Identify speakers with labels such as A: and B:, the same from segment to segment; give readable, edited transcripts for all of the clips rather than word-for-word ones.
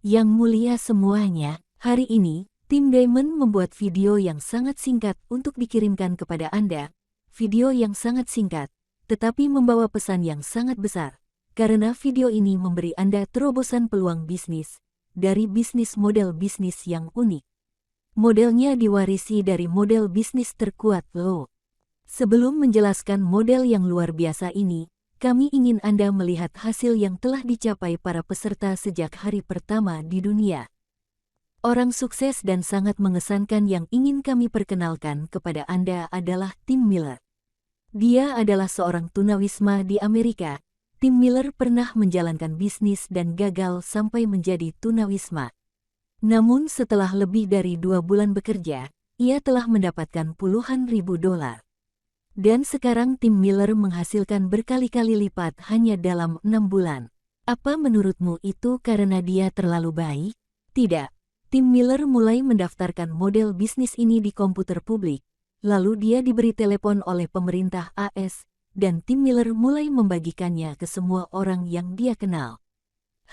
A: Yang mulia semuanya, hari ini, tim Diamond membuat video yang sangat singkat untuk dikirimkan kepada Anda. Video yang sangat singkat, tetapi membawa pesan yang sangat besar. Karena video ini memberi Anda terobosan peluang bisnis, dari bisnis model bisnis yang unik. Modelnya diwarisi dari model bisnis terkuat lo. Sebelum menjelaskan model yang luar biasa ini, kami ingin Anda melihat hasil yang telah dicapai para peserta sejak hari pertama di dunia. Orang sukses dan sangat mengesankan yang ingin kami perkenalkan kepada Anda adalah Tim Miller. Dia adalah seorang tunawisma di Amerika. Tim Miller pernah menjalankan bisnis dan gagal sampai menjadi tunawisma. Namun setelah lebih dari 2 bulan bekerja, ia telah mendapatkan puluhan ribu dolar. Dan sekarang Tim Miller menghasilkan berkali-kali lipat hanya dalam 6 bulan. Apa menurutmu itu karena dia terlalu baik? Tidak. Tim Miller mulai mendaftarkan model bisnis ini di komputer publik. Lalu dia diberi telepon oleh pemerintah AS, dan Tim Miller mulai membagikannya ke semua orang yang dia kenal.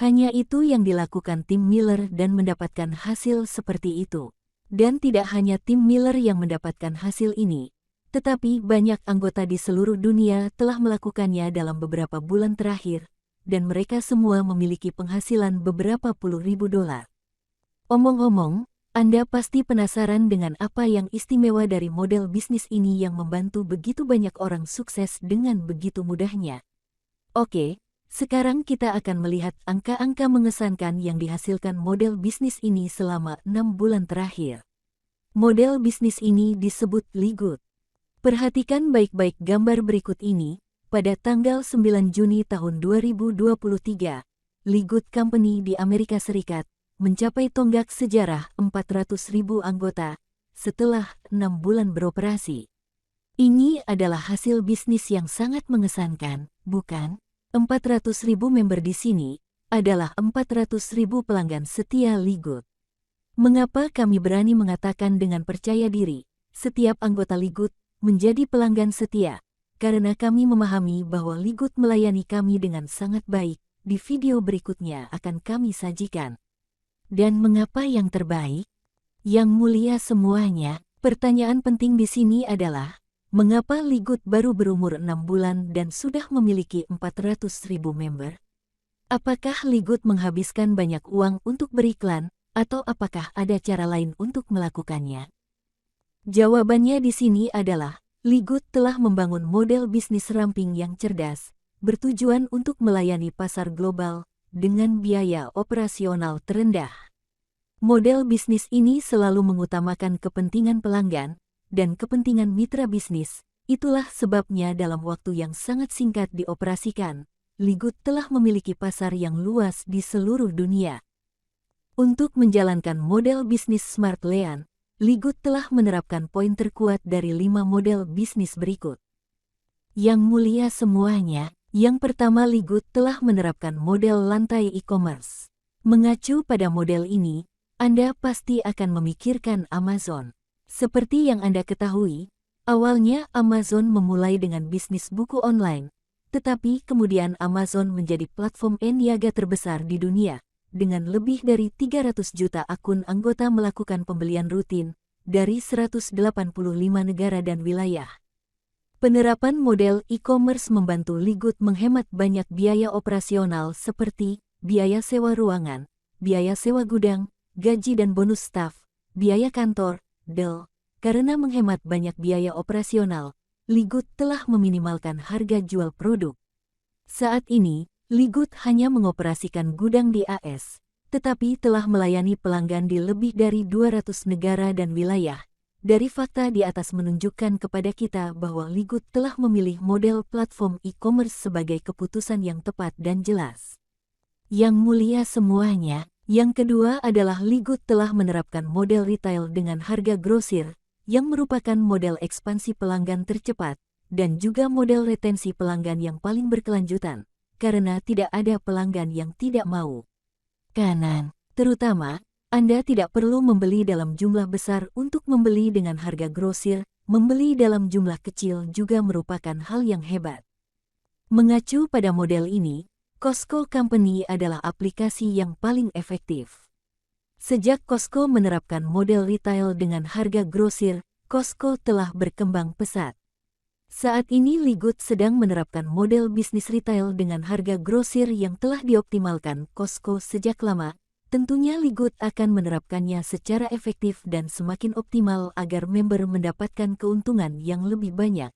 A: Hanya itu yang dilakukan Tim Miller dan mendapatkan hasil seperti itu. Dan tidak hanya Tim Miller yang mendapatkan hasil ini, tetapi banyak anggota di seluruh dunia telah melakukannya dalam beberapa bulan terakhir, dan mereka semua memiliki penghasilan beberapa puluh ribu dolar. Omong-omong, Anda pasti penasaran dengan apa yang istimewa dari model bisnis ini yang membantu begitu banyak orang sukses dengan begitu mudahnya. Oke, sekarang kita akan melihat angka-angka mengesankan yang dihasilkan model bisnis ini selama 6 bulan terakhir. Model bisnis ini disebut Ligut. Perhatikan baik-baik gambar berikut ini. Pada tanggal 9 Juni tahun 2023, Ligut Company di Amerika Serikat mencapai tonggak sejarah 400.000 anggota setelah 6 bulan beroperasi. Ini adalah hasil bisnis yang sangat mengesankan, bukan? 400.000 member di sini adalah 400.000 pelanggan setia Ligut. Mengapa kami berani mengatakan dengan percaya diri, setiap anggota Ligut menjadi pelanggan setia? Karena kami memahami bahwa Ligut melayani kami dengan sangat baik. Di video berikutnya akan kami sajikan. Dan mengapa yang terbaik? Yang mulia semuanya, pertanyaan penting di sini adalah, mengapa Ligut baru berumur 6 bulan dan sudah memiliki 400.000 member? Apakah Ligut menghabiskan banyak uang untuk beriklan, atau apakah ada cara lain untuk melakukannya? Jawabannya di sini adalah, Ligut telah membangun model bisnis ramping yang cerdas, bertujuan untuk melayani pasar global dengan biaya operasional terendah. Model bisnis ini selalu mengutamakan kepentingan pelanggan dan kepentingan mitra bisnis. Itulah sebabnya dalam waktu yang sangat singkat dioperasikan, Ligut telah memiliki pasar yang luas di seluruh dunia. Untuk menjalankan model bisnis Smart Lean, Ligut telah menerapkan poin terkuat dari 5 model bisnis berikut. Yang mulia semuanya, yang pertama Ligut telah menerapkan model lantai e-commerce. Mengacu pada model ini, Anda pasti akan memikirkan Amazon. Seperti yang Anda ketahui, awalnya Amazon memulai dengan bisnis buku online, tetapi kemudian Amazon menjadi platform e-niaga terbesar di dunia. Dengan lebih dari 300 juta akun anggota melakukan pembelian rutin dari 185 negara dan wilayah. Penerapan model e-commerce membantu Ligut menghemat banyak biaya operasional seperti biaya sewa ruangan, biaya sewa gudang, gaji dan bonus staf, biaya kantor, del. Karena menghemat banyak biaya operasional, Ligut telah meminimalkan harga jual produk. Saat ini, Ligut hanya mengoperasikan gudang di AS, tetapi telah melayani pelanggan di lebih dari 200 negara dan wilayah. Dari fakta di atas menunjukkan kepada kita bahwa Ligut telah memilih model platform e-commerce sebagai keputusan yang tepat dan jelas. Yang mulia semuanya, yang kedua adalah Ligut telah menerapkan model retail dengan harga grosir, yang merupakan model ekspansi pelanggan tercepat, dan juga model retensi pelanggan yang paling berkelanjutan. Karena tidak ada pelanggan yang tidak mau. Kanan, terutama, Anda tidak perlu membeli dalam jumlah besar untuk membeli dengan harga grosir, membeli dalam jumlah kecil juga merupakan hal yang hebat. Mengacu pada model ini, Costco Company adalah aplikasi yang paling efektif. Sejak Costco menerapkan model retail dengan harga grosir, Costco telah berkembang pesat. Saat ini Ligut sedang menerapkan model bisnis retail dengan harga grosir yang telah dioptimalkan Costco sejak lama. Tentunya Ligut akan menerapkannya secara efektif dan semakin optimal agar member mendapatkan keuntungan yang lebih banyak.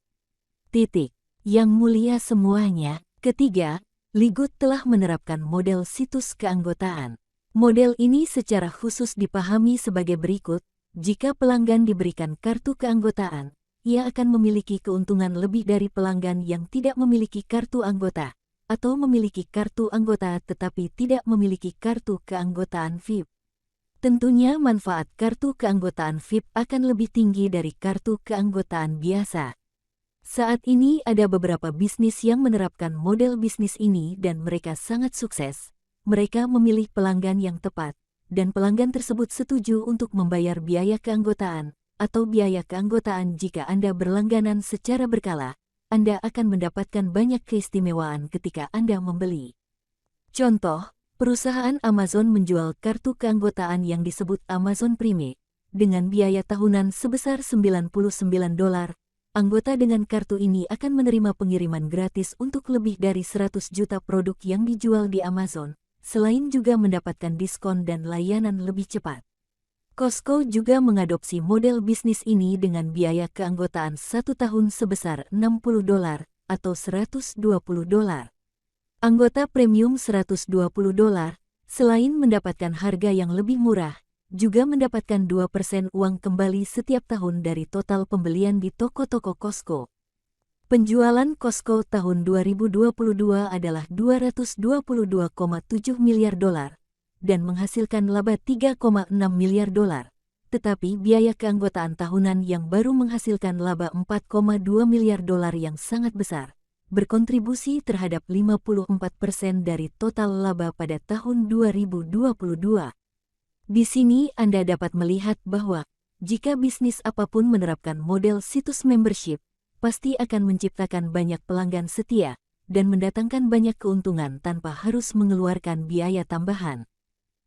A: Yang mulia semuanya. Ketiga, Ligut telah menerapkan model situs keanggotaan. Model ini secara khusus dipahami sebagai berikut: jika pelanggan diberikan kartu keanggotaan, ia akan memiliki keuntungan lebih dari pelanggan yang tidak memiliki kartu anggota, atau memiliki kartu anggota tetapi tidak memiliki kartu keanggotaan VIP. Tentunya manfaat kartu keanggotaan VIP akan lebih tinggi dari kartu keanggotaan biasa. Saat ini ada beberapa bisnis yang menerapkan model bisnis ini dan mereka sangat sukses. Mereka memilih pelanggan yang tepat, dan pelanggan tersebut setuju untuk membayar biaya keanggotaan atau biaya keanggotaan. Jika Anda berlangganan secara berkala, Anda akan mendapatkan banyak keistimewaan ketika Anda membeli. Contoh, perusahaan Amazon menjual kartu keanggotaan yang disebut Amazon Prime dengan biaya tahunan sebesar $99. Anggota dengan kartu ini akan menerima pengiriman gratis untuk lebih dari 100 juta produk yang dijual di Amazon, selain juga mendapatkan diskon dan layanan lebih cepat. Costco juga mengadopsi model bisnis ini dengan biaya keanggotaan 1 tahun sebesar $60 atau $120. Anggota premium $120, selain mendapatkan harga yang lebih murah, juga mendapatkan 2% uang kembali setiap tahun dari total pembelian di toko-toko Costco. Penjualan Costco tahun 2022 adalah $222,7 miliar dan menghasilkan laba $3,6 miliar. Tetapi biaya keanggotaan tahunan yang baru menghasilkan laba $4,2 miliar yang sangat besar, berkontribusi terhadap 54% dari total laba pada tahun 2022. Di sini Anda dapat melihat bahwa jika bisnis apapun menerapkan model situs membership, pasti akan menciptakan banyak pelanggan setia dan mendatangkan banyak keuntungan tanpa harus mengeluarkan biaya tambahan.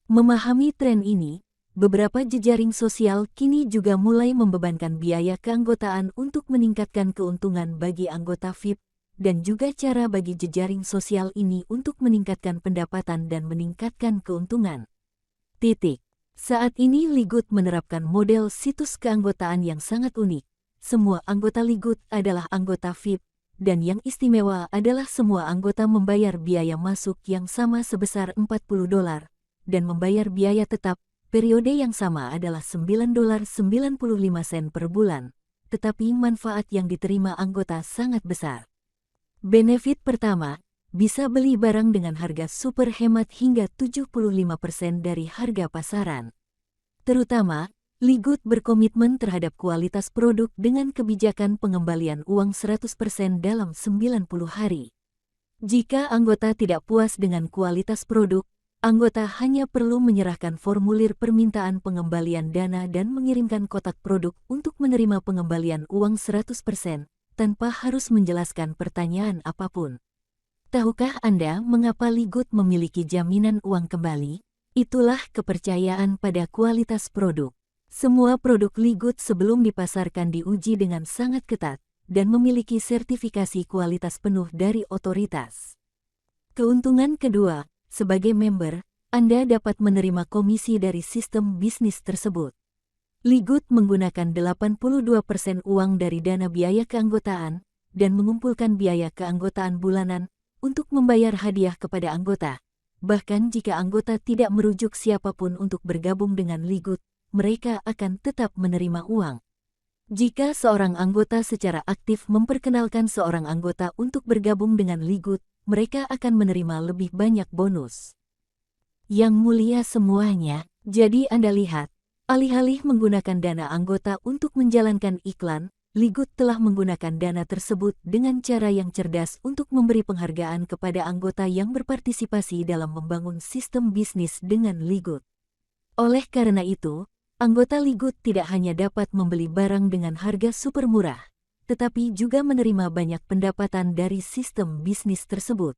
A: Memahami tren ini, beberapa jejaring sosial kini juga mulai membebankan biaya keanggotaan untuk meningkatkan keuntungan bagi anggota VIP, dan juga cara bagi jejaring sosial ini untuk meningkatkan pendapatan dan meningkatkan keuntungan. Saat ini Ligut menerapkan model situs keanggotaan yang sangat unik. Semua anggota Ligut adalah anggota VIP, dan yang istimewa adalah semua anggota membayar biaya masuk yang sama sebesar $40, dan membayar biaya tetap, periode yang sama adalah $9.95 per bulan. Tetapi manfaat yang diterima anggota sangat besar. Benefit pertama, bisa beli barang dengan harga super hemat hingga 75% dari harga pasaran. Terutama, Ligut berkomitmen terhadap kualitas produk dengan kebijakan pengembalian uang 100% dalam 90 hari. Jika anggota tidak puas dengan kualitas produk, anggota hanya perlu menyerahkan formulir permintaan pengembalian dana dan mengirimkan kotak produk untuk menerima pengembalian uang 100%, tanpa harus menjelaskan pertanyaan apapun. Tahukah Anda mengapa Ligut memiliki jaminan uang kembali? Itulah kepercayaan pada kualitas produk. Semua produk Ligut sebelum dipasarkan diuji dengan sangat ketat dan memiliki sertifikasi kualitas penuh dari otoritas. Keuntungan kedua, sebagai member, Anda dapat menerima komisi dari sistem bisnis tersebut. Ligut menggunakan 82% uang dari dana biaya keanggotaan dan mengumpulkan biaya keanggotaan bulanan untuk membayar hadiah kepada anggota. Bahkan jika anggota tidak merujuk siapapun untuk bergabung dengan Ligut, mereka akan tetap menerima uang. Jika seorang anggota secara aktif memperkenalkan seorang anggota untuk bergabung dengan Ligut, mereka akan menerima lebih banyak bonus. Yang mulia semuanya, jadi Anda lihat, alih-alih menggunakan dana anggota untuk menjalankan iklan, Ligut telah menggunakan dana tersebut dengan cara yang cerdas untuk memberi penghargaan kepada anggota yang berpartisipasi dalam membangun sistem bisnis dengan Ligut. Oleh karena itu, anggota Ligut tidak hanya dapat membeli barang dengan harga super murah, tetapi juga menerima banyak pendapatan dari sistem bisnis tersebut.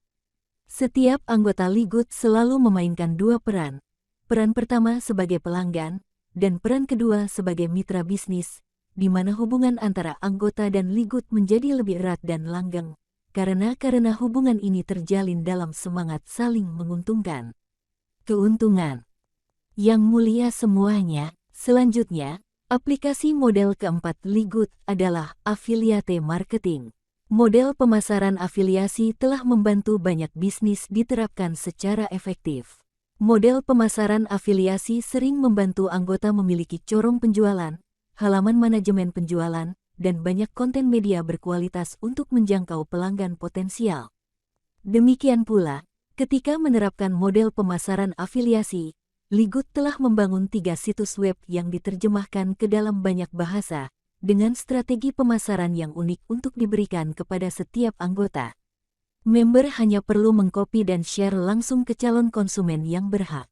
A: Setiap anggota Ligut selalu memainkan dua peran. Peran pertama sebagai pelanggan, dan peran kedua sebagai mitra bisnis, di mana hubungan antara anggota dan Ligut menjadi lebih erat dan langgeng, karena hubungan ini terjalin dalam semangat saling menguntungkan. Keuntungan. Yang mulia semuanya, selanjutnya, aplikasi model keempat Ligut adalah afiliate marketing. Model pemasaran afiliasi telah membantu banyak bisnis diterapkan secara efektif. Model pemasaran afiliasi sering membantu anggota memiliki corong penjualan, halaman manajemen penjualan, dan banyak konten media berkualitas untuk menjangkau pelanggan potensial. Demikian pula, ketika menerapkan model pemasaran afiliasi, Ligut telah membangun 3 situs web yang diterjemahkan ke dalam banyak bahasa, dengan strategi pemasaran yang unik untuk diberikan kepada setiap anggota. Member hanya perlu mengcopy dan share langsung ke calon konsumen yang berhak.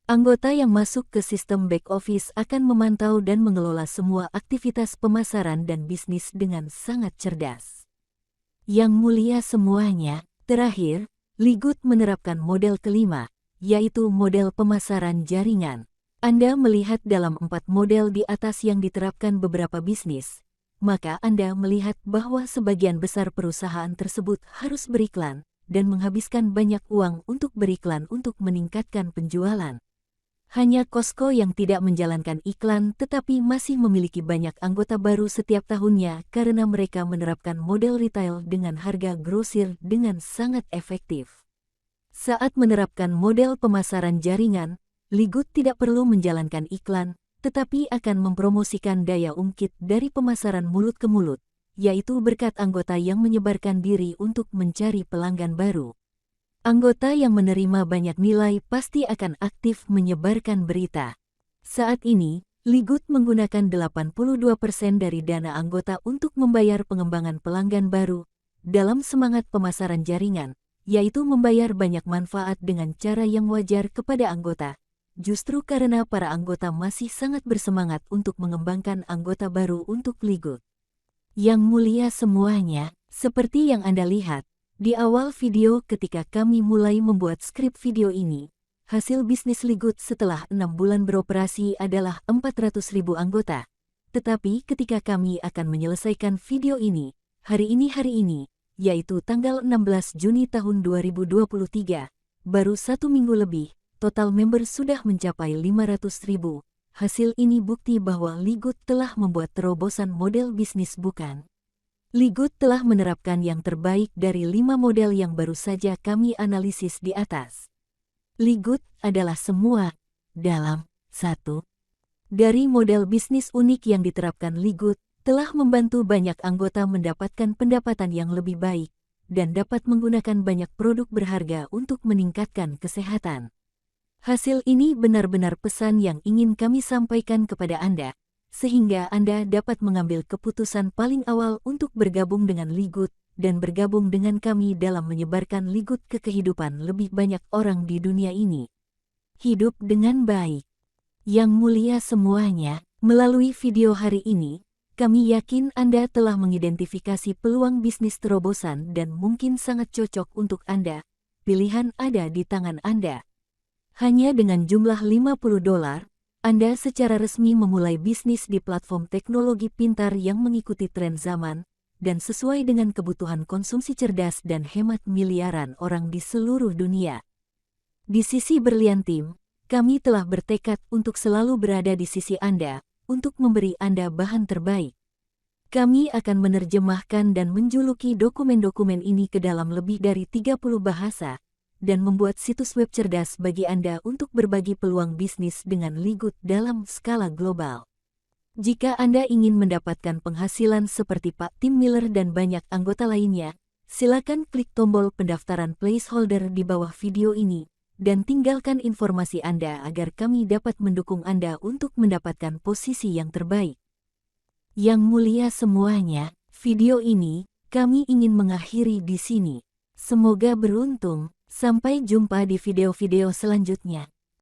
A: Anggota yang masuk ke sistem back office akan memantau dan mengelola semua aktivitas pemasaran dan bisnis dengan sangat cerdas. Yang mulia semuanya, terakhir, Ligut menerapkan model kelima, yaitu model pemasaran jaringan. Anda melihat dalam 4 model di atas yang diterapkan beberapa bisnis, maka Anda melihat bahwa sebagian besar perusahaan tersebut harus beriklan dan menghabiskan banyak uang untuk beriklan untuk meningkatkan penjualan. Hanya Costco yang tidak menjalankan iklan tetapi masih memiliki banyak anggota baru setiap tahunnya karena mereka menerapkan model retail dengan harga grosir dengan sangat efektif. Saat menerapkan model pemasaran jaringan, Ligut tidak perlu menjalankan iklan, tetapi akan mempromosikan daya ungkit dari pemasaran mulut ke mulut, yaitu berkat anggota yang menyebarkan diri untuk mencari pelanggan baru. Anggota yang menerima banyak nilai pasti akan aktif menyebarkan berita. Saat ini, Ligut menggunakan 82% dari dana anggota untuk membayar pengembangan pelanggan baru, dalam semangat pemasaran jaringan, yaitu membayar banyak manfaat dengan cara yang wajar kepada anggota. Justru karena para anggota masih sangat bersemangat untuk mengembangkan anggota baru untuk Ligut. Yang mulia semuanya, seperti yang Anda lihat, di awal video ketika kami mulai membuat skrip video ini, hasil bisnis Ligut setelah 6 bulan beroperasi adalah 400.000 anggota. Tetapi ketika kami akan menyelesaikan video ini, hari ini, yaitu tanggal 16 Juni tahun 2023, baru 1 minggu lebih, total member sudah mencapai 500.000. Hasil ini bukti bahwa Ligut telah membuat terobosan model bisnis bukan? Ligut telah menerapkan yang terbaik dari 5 model yang baru saja kami analisis di atas. Ligut adalah semua dalam satu. Dari model bisnis unik yang diterapkan Ligut, telah membantu banyak anggota mendapatkan pendapatan yang lebih baik, dan dapat menggunakan banyak produk berharga untuk meningkatkan kesehatan. Hasil ini benar-benar pesan yang ingin kami sampaikan kepada Anda, sehingga Anda dapat mengambil keputusan paling awal untuk bergabung dengan Ligut dan bergabung dengan kami dalam menyebarkan Ligut ke kehidupan lebih banyak orang di dunia ini. Hidup dengan baik. Yang mulia semuanya, melalui video hari ini, kami yakin Anda telah mengidentifikasi peluang bisnis terobosan dan mungkin sangat cocok untuk Anda. Pilihan ada di tangan Anda. Hanya dengan jumlah $50, Anda secara resmi memulai bisnis di platform teknologi pintar yang mengikuti tren zaman dan sesuai dengan kebutuhan konsumsi cerdas dan hemat miliaran orang di seluruh dunia. Di sisi Berlian Tim, kami telah bertekad untuk selalu berada di sisi Anda untuk memberi Anda bahan terbaik. Kami akan menerjemahkan dan menjuluki dokumen-dokumen ini ke dalam lebih dari 30 bahasa, dan membuat situs web cerdas bagi Anda untuk berbagi peluang bisnis dengan Ligut dalam skala global. Jika Anda ingin mendapatkan penghasilan seperti Pak Tim Miller dan banyak anggota lainnya, silakan klik tombol pendaftaran placeholder di bawah video ini, dan tinggalkan informasi Anda agar kami dapat mendukung Anda untuk mendapatkan posisi yang terbaik. Yang mulia semuanya, video ini, kami ingin mengakhiri di sini. Semoga beruntung. Sampai jumpa di video-video selanjutnya.